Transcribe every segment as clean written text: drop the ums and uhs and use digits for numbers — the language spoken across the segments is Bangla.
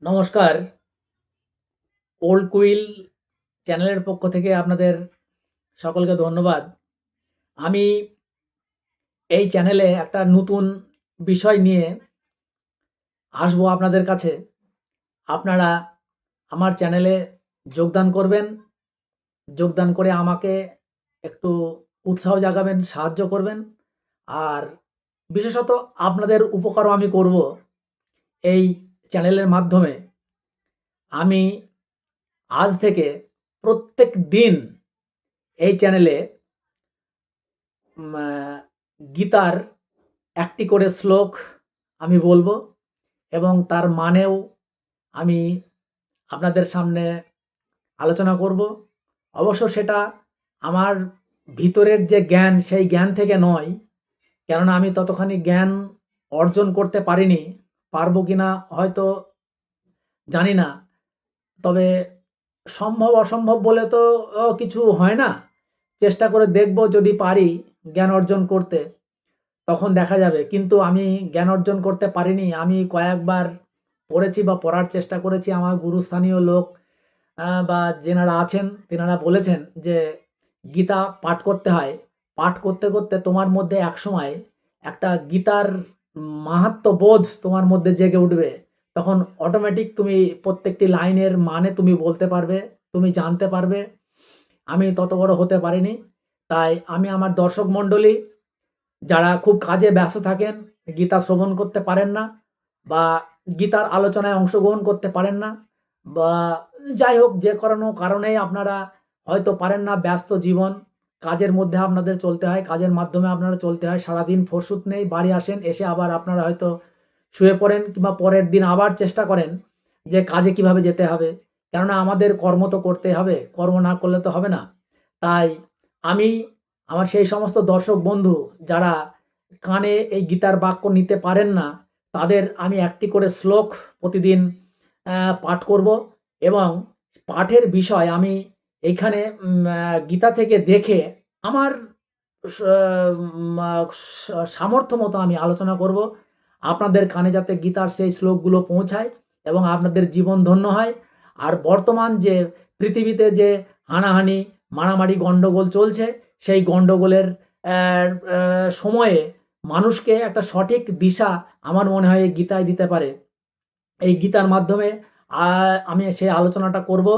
নমস্কার। ওল্ড কুইল চ্যানেলের পক্ষ থেকে আপনাদের সকলকে ধন্যবাদ। আমি এই চ্যানেলে একটা নতুন বিষয় নিয়ে আসবো আপনাদের কাছে। আপনারা আমার চ্যানেলে যোগদান করবেন। যোগদান করে আমাকে একটু উৎসাহ জাগাবেন, সাহায্য করবেন। আর বিশেষত আপনাদের উপকারও আমি করব এই চ্যানেলের মাধ্যমে। আমি আজ থেকে প্রত্যেক দিন এই চ্যানেলে আ গীতার একটি করে শ্লোক আমি বলবো এবং তার মানেও আমি আপনাদের সামনে আলোচনা করব। অবশ্য সেটা আমার ভিতরের যে জ্ঞান, সেই জ্ঞান থেকে নয়। কেননা আমি ততখানি জ্ঞান অর্জন করতে পারিনি। পারবো কিনা হয়তো জানি না। তবে সম্ভব অসম্ভব বলে তো কিছু হয় না। চেষ্টা করে দেখব যদি পারি জ্ঞান অর্জন করতে। তখন দেখা যাবে। কিন্তু আমি জ্ঞান অর্জন করতে পারিনি। আমি কয়েকবার পড়েছি বা পড়ার চেষ্টা করেছি। আমার গুরুস্থানীয় লোক বা যেনারা আছেন তেনারা বলেছেন যে, "গীতা পাঠ করতে হয়। পাঠ করতে, করতে তোমার মধ্যে একসময় একটা গীতার মাহাত্ম্য বোধ তোমার মধ্যে জেগে উঠবে। তখন অটোমেটিক তুমি প্রত্যেকটি লাইনের মানে তুমি বলতে পারবে, তুমি জানতে পারবে।" আমি তত বড় হতে পারিনি। তাই আমি আমার দর্শক মণ্ডলী যারা খুব কাজে ব্যস্ত থাকেন, গীতা শ্রবণ করতে পারেন না বা গীতার আলোচনায় অংশগ্রহণ করতে পারেন না বা যাই হোক যে কোনো কারণেই আপনারা হয়তো পারেন না, ব্যস্ত জীবন, কাজের মধ্যে আপনাদের চলতে হয়, কাজের মাধ্যমে আপনারা চলতে হয়। সারাদিন ফুরসত নেই, বাড়ি আসেন, এসে আবার আপনারা হয়তো শুয়ে পড়েন কিংবা পরের দিন আবার চেষ্টা করেন যে কাজে কিভাবে যেতে হবে। কেননা আমাদের কর্ম তো করতে হবে, কর্ম না করলে তো হবে না। তাই আমি আমার সেই সমস্ত দর্শক বন্ধু যারা কানে এই গীতার বাক্য নিতে পারেন না, তাদের আমি একটি করে শ্লোক প্রতিদিন পাঠ করব এবং পাঠের বিষয় আমি এইখানে গীতা থেকে দেখে আমার স মা সামর্থ্য মতো আমি আলোচনা করব। আপনাদের কানে যাতে গীতার সেই শ্লোকগুলো পৌঁছায় এবং আপনাদের জীবন ধন্য হয়। আর বর্তমান যে পৃথিবীতে যে হানাহানি, মারামারি, গন্ডগোল চলছে, সেই গন্ডগোলের অ্যা অ্যা সময়ে মানুষকে একটা সঠিক দিশা আমার মনে হয় এই গীতাই দিতে পারে। এই গীতার মাধ্যমে আ আমি সেই আলোচনাটা করব।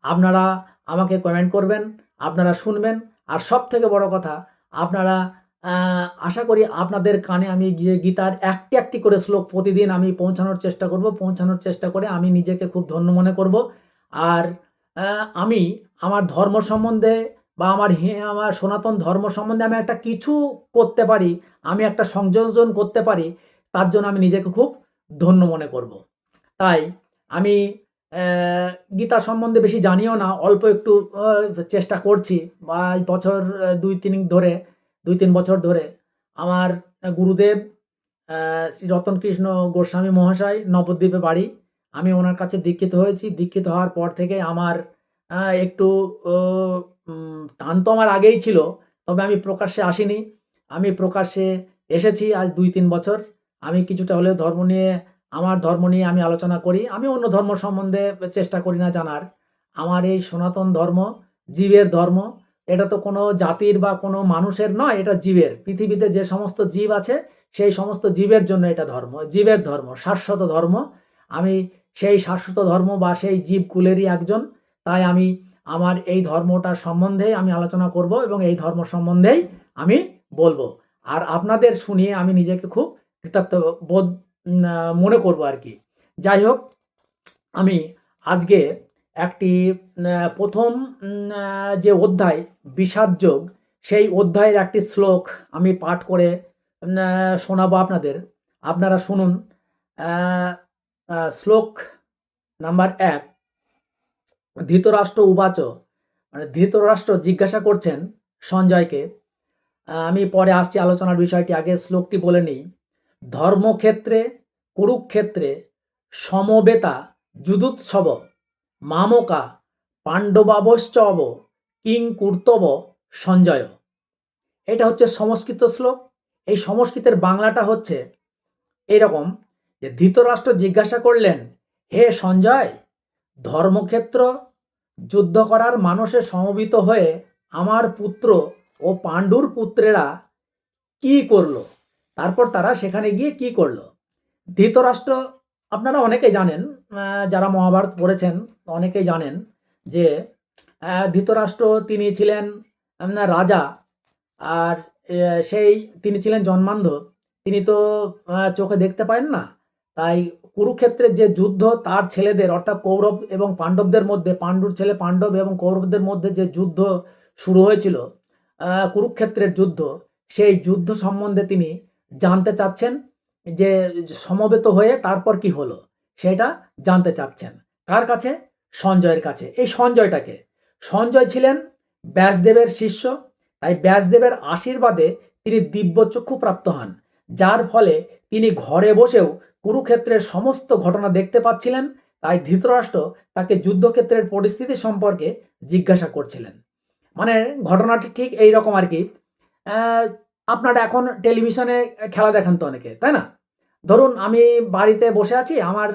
আপনারা আমাকে কমেন্ট করবেন, আপনারা শুনবেন। আর সবথেকে বড় কথা আপনারা আ আশা করি আপনাদের কানে আমি গিয়ে গীতার একটি, একটি করে শ্লোক প্রতিদিন আমি পৌঁছানোর চেষ্টা করব। পৌঁছানোর চেষ্টা করে আমি নিজেকে খুব ধন্য মনে করব। আর আ আমি আমার ধর্ম সম্বন্ধে বা আমার সনাতন ধর্ম সম্বন্ধে আমি একটা কিছু করতে পারি, আমি একটা সংযোজন করতে পারি, তার জন্য আমি নিজেকে খুব ধন্য মনে করব। তাই আমি অ্যা গীতা সম্বন্ধে বেশি জানিও না। অল্প একটু চেষ্টা করছি বা এই বছর ২-৩ বছর ধরে আমার গুরুদেব শ্রী রতনকৃষ্ণ গোস্বামী মহাশয় নবদ্বীপে বাড়ি। আমি ওনার কাছে দীক্ষিত হয়েছি। দীক্ষিত হওয়ার পর থেকে আমার একটু ও টান তো আমার আগেই ছিল। তবে আমি প্রকাশ্যে আসিনি। আমি প্রকাশ্যে এসেছি আজ ২-৩ বছর। আমি কিছুটা হলেও আমার ধর্ম নিয়ে আমি আলোচনা করি। আমি অন্য ধর্ম সম্বন্ধে চেষ্টা করি না জানার। আমার এই সনাতন ধর্ম, জীবের ধর্ম। এটা তো কোনো জাতির বা কোনো মানুষের নয়, এটা জীবের। পৃথিবীতে যে সমস্ত জীব আছে, সেই সমস্ত জীবের জন্য এটা ধর্ম। জীবের ধর্ম, শাশ্বত ধর্ম। আমি সেই শাশ্বত ধর্ম বা সেই জীবকুলেরই একজন। তাই আমি আমার এই ধর্মটার সম্বন্ধেই আমি আলোচনা করব এবং এই ধর্ম সম্বন্ধেই আমি বলব। আর আপনাদের শুনিয়ে আমি নিজেকে খুব কৃতার্থ বোধ মনে করব আরকি। যাই হোক, আমি আজকে একটি ১ম যে অধ্যায় বিষাদযোগ, সেই অধ্যায়ের একটি শ্লোক আমি পাঠ করে শোনাবো আপনাদের। আপনারা শুনুন। আ শ্লোক নাম্বার ১, ধৃতরাষ্ট্র উবাচ, মানে ধৃতরাষ্ট্র জিজ্ঞাসা করছেন সঞ্জয়কে। আমি পরে আসছি আলোচনার বিষয়টি, আগে শ্লোকটি বলে নিই। ধর্মক্ষেত্রে কুরুক্ষেত্রে সমবেতা যুযুৎসব মামকা পাণ্ডবাবশ্চব কিং কর্তব্য সঞ্জয়। এটা হচ্ছে সংস্কৃত শ্লোক। এই সংস্কৃতের বাংলাটা হচ্ছে এইরকম যে ধৃতরাষ্ট্র জিজ্ঞাসা করলেন, হে সঞ্জয়, ধর্মক্ষেত্র যুদ্ধ করার মানসে সমবেত হয়ে আমার পুত্র ও পাণ্ডুর পুত্রেরা কি করলো, তারপর তারা সেখানে গিয়ে কি করলো। ধৃতরাষ্ট্র, আপনারা অনেকেই জানেন, যারা মহাভারত পড়েছেন অনেকেই জানেন যে ধৃতরাষ্ট্র তিনি ছিলেন রাজা। আর সেই তিনি ছিলেন জন্মান্ধ। তিনি তো চোখে দেখতে পারেন না। তাই কুরুক্ষেত্রের যে যুদ্ধ তার ছেলেদের অর্থাৎ কৌরব এবং পাণ্ডবদের মধ্যে, পাণ্ডুর ছেলে পাণ্ডব এবং কৌরবদের মধ্যে যে যুদ্ধ শুরু হয়েছিল, কুরুক্ষেত্রের যুদ্ধ, সেই যুদ্ধ সম্বন্ধে তিনি জানতে চাচ্ছেন যে সমবেত হয়ে তারপর কি হলো সেটা জানতে চাচ্ছেন। কার কাছে? সঞ্জয়ের কাছে। এই সঞ্জয়টাকে, সঞ্জয় ছিলেন ব্যাসদেবের শিষ্য। তাই ব্যাসদেবের আশীর্বাদে তিনি দিব্যচক্ষু প্রাপ্ত হন, যার ফলে তিনি ঘরে বসেও কুরুক্ষেত্রের সমস্ত ঘটনা দেখতে পাচ্ছিলেন। তাই ধৃতরাষ্ট্র তাকে যুদ্ধক্ষেত্রের পরিস্থিতি সম্পর্কে জিজ্ঞাসা করছিলেন। মানে ঘটনাটি ঠিক এই রকম আর কি। আপনারা এখন টেলিভিশনে খেলা দেখেন তো অনেকে, তাই না? ধরুন আমি বাড়িতে বসে আছি, আমার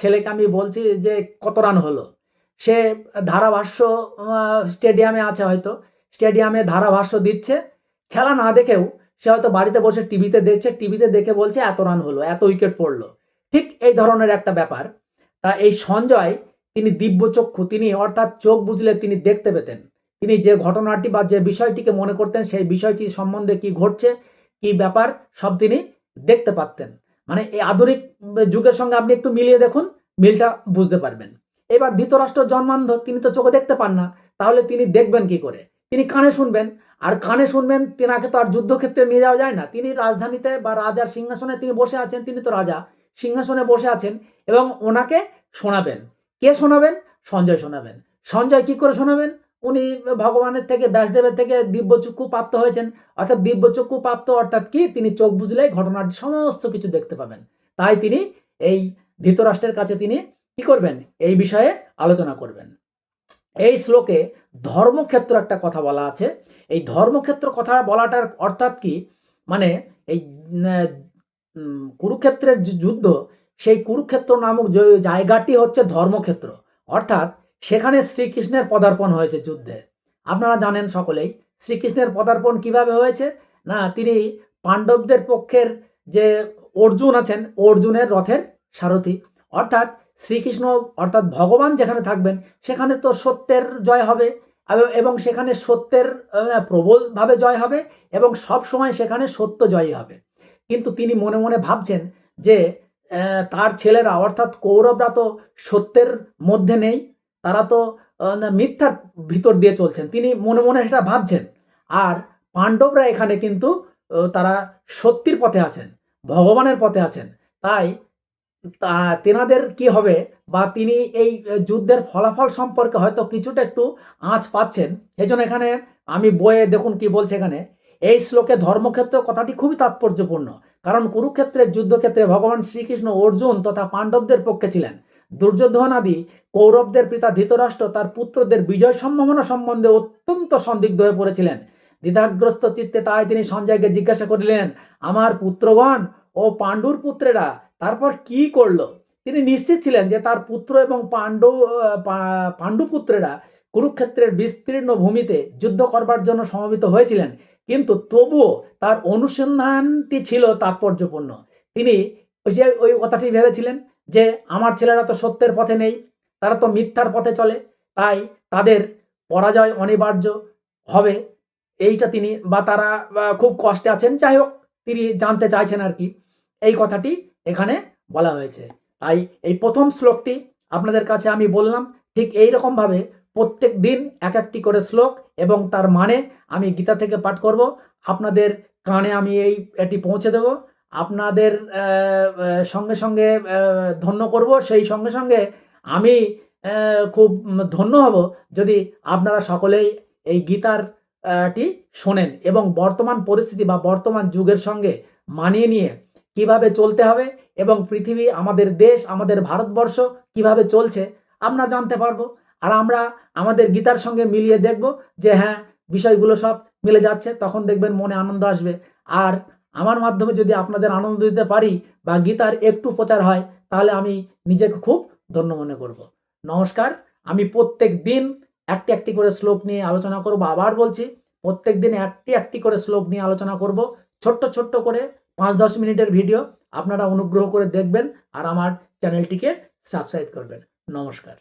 ছেলেকে আমি বলছি যে কত রান হলো। সে ধারাভাষ্য, স্টেডিয়ামে আছে হয়তো, স্টেডিয়ামে ধারাভাষ্য দিচ্ছে। খেলা না দেখেও সে হয়তো বাড়িতে বসে টিভিতে দেখছে, টিভিতে দেখে বলছে এত রান হলো, এত উইকেট পড়লো। ঠিক এই ধরনের একটা ব্যাপার। তা এই সঞ্জয় তিনি দিব্যচক্ষু, তিনি অর্থাৎ চোখ বুঝলে তিনি দেখতে পেতেন। তিনি যে ঘটনাটি বা যে বিষয়টিকে মনে করতেন সেই বিষয়টি সম্বন্ধে কি ঘটছে, কি ব্যাপার, সব তিনি দেখতে পারতেন। মানে এই আধুনিক যুগের সঙ্গে আপনি একটু মিলিয়ে দেখুন, মিলটা বুঝতে পারবেন। এবার ধৃতরাষ্ট্র জন্মান্ধ, তিনি তো চোখে দেখতে পান না, তাহলে তিনি দেখবেন কি করে? তিনি কানে শুনবেন। আর কানে শুনবেন, তেনাকে তো আর যুদ্ধক্ষেত্রে নিয়ে যাওয়া যায় না। তিনি রাজধানীতে বা রাজার সিংহাসনে তিনি বসে আছেন, তিনি তো রাজা, সিংহাসনে বসে আছেন এবং ওনাকে শোনাবেন। কে শোনাবেন? সঞ্জয় শোনাবেন। সঞ্জয় কি করে শোনাবেন? উনি ভগবানের থেকে, ব্যাসদেবের থেকে দিব্যচক্ষু প্রাপ্ত হয়েছেন। অর্থাৎ দিব্যচক্ষু প্রাপ্ত অর্থাৎ কি? তিনি চোখ বুঝলেই ঘটনার সমস্ত কিছু দেখতে পাবেন। তাই তিনি এই ধৃতরাষ্ট্রের কাছে তিনি কি করবেন? এই বিষয়ে আলোচনা করবেন। এই শ্লোকে ধর্মক্ষেত্র একটা কথা বলা আছে। এই ধর্মক্ষেত্র কথা বলাটার অর্থাৎ কি? মানে এই কুরুক্ষেত্রের যে যুদ্ধ, সেই কুরুক্ষেত্র নামক জায়গাটি হচ্ছে ধর্মক্ষেত্র। অর্থাৎ সেখানে শ্রীকৃষ্ণের পদার্পণ হয়েছে যুদ্ধে। আপনারা জানেন সকলেই শ্রীকৃষ্ণের পদার্পণ কিভাবে হয়েছে। না, তিনি পাণ্ডবদের পক্ষের যে অর্জুন আছেন, অর্জুনের রথের সারথি। অর্থাৎ শ্রীকৃষ্ণ অর্থাৎ ভগবান যেখানে থাকবেন সেখানে তো সত্যের জয় হবে এবং সেখানে সত্যের প্রবলভাবে জয় হবে এবং সব সময় সেখানে সত্য জয়ী হবে। কিন্তু তিনি মনে মনে ভাবছেন যে তার ছেলেরা অর্থাৎ কৌরবরা তো সত্যের মধ্যে নেই, তারা তো মিথ্যার ভিতর দিয়ে চলছেন। তিনি মনে মনে সেটা ভাবছেন। আর পাণ্ডবরা এখানে কিন্তু তারা সত্যির পথে আছেন, ভগবানের পথে আছেন। তাই তেনাদের কি হবে, বা তিনি এই যুদ্ধের ফলাফল সম্পর্কে হয়তো কিছুটা একটু আঁচ পাচ্ছেন। এই জন্য এখানে আমি বইয়ে দেখুন কি বলছে এখানে। এই শ্লোকে ধর্মক্ষেত্র কথাটি খুবই তাৎপর্যপূর্ণ, কারণ কুরুক্ষেত্রের যুদ্ধক্ষেত্রে ভগবান শ্রীকৃষ্ণ অর্জুন তথা পাণ্ডবদের পক্ষে ছিলেন। দুর্যোধন আদি কৌরবদের পিতা ধৃতরাষ্ট্র তার পুত্রদের বিজয় সম্ভাবনা সম্বন্ধে অত্যন্ত সন্দিগ্ধ হয়ে পড়েছিলেন। দ্বিধাগ্রস্ত চিত্তে তাই তিনি সঞ্জয়কে জিজ্ঞাসা করিলেন, আমার পুত্রগণ ও পাণ্ডুর পুত্রেরা তারপর কি করলো? তিনি নিশ্চিত ছিলেন যে তার পুত্র এবং পাণ্ডুপুত্রেরা কুরুক্ষেত্রের বিস্তীর্ণ ভূমিতে যুদ্ধ করবার জন্য সমবেত হয়েছিলেন, কিন্তু তবুও তার অনুসন্ধানটি ছিল তাৎপর্যপূর্ণ। তিনি ওই কথাটি ভেবেছিলেন যে আমার ছেলেরা তো সত্যের পথে নেই, তারা তো মিথ্যার পথে চলে, তাই তাদের পরাজয় অনিবার্য হবে। এইটা তিনি বা তারা খুব কষ্টে আছেন, যাই হোক তিনি জানতে চাইছেন আর কি। এই কথাটি এখানে বলা হয়েছে। তাই এই প্রথম শ্লোকটি আপনাদের কাছে আমি বললাম। ঠিক এই রকমভাবে প্রত্যেক দিন এক একটি করে শ্লোক এবং তার মানে আমি গীতা থেকে পাঠ করব, আপনাদের কানে আমি এটি পৌঁছে দেব। আপনাদের সঙ্গে সঙ্গে ধন্য করব, সেই সঙ্গে সঙ্গে আমি খুব ধন্য হব যদি আপনারা সকলেই এই গীতার টি শোনেন এবং বর্তমান পরিস্থিতি বা বর্তমান যুগের সঙ্গে মানিয়ে নিয়ে কিভাবে চলতে হবে এবং পৃথিবী, আমাদের দেশ, আমাদের ভারতবর্ষ কিভাবে চলছে আমরা জানতে পারবো। আর আমরা আমাদের গীতার সঙ্গে মিলিয়ে দেখব যে হ্যাঁ, বিষয়গুলো সব মিলে যাচ্ছে, তখন দেখবেন মনে আনন্দ আসবে। আর আমার মাধ্যমে যদি আপনাদের আনন্দ দিতে পারি বা গীতার একটু প্রচার হয়, তাহলে আমি নিজেকে খুব ধন্য মনে করব। নমস্কার। আমি প্রত্যেক দিন একটি একটি করে শ্লোক নিয়ে আলোচনা করব। আবার বলছি, প্রত্যেক দিন একটি একটি করে শ্লোক নিয়ে আলোচনা করব। ছোট্ট ছোট্ট করে 5-10 মিনিটের ভিডিও। আপনারা অনুগ্রহ করে দেখবেন আর আমার চ্যানেলটিকে সাবস্ক্রাইব করবেন। নমস্কার।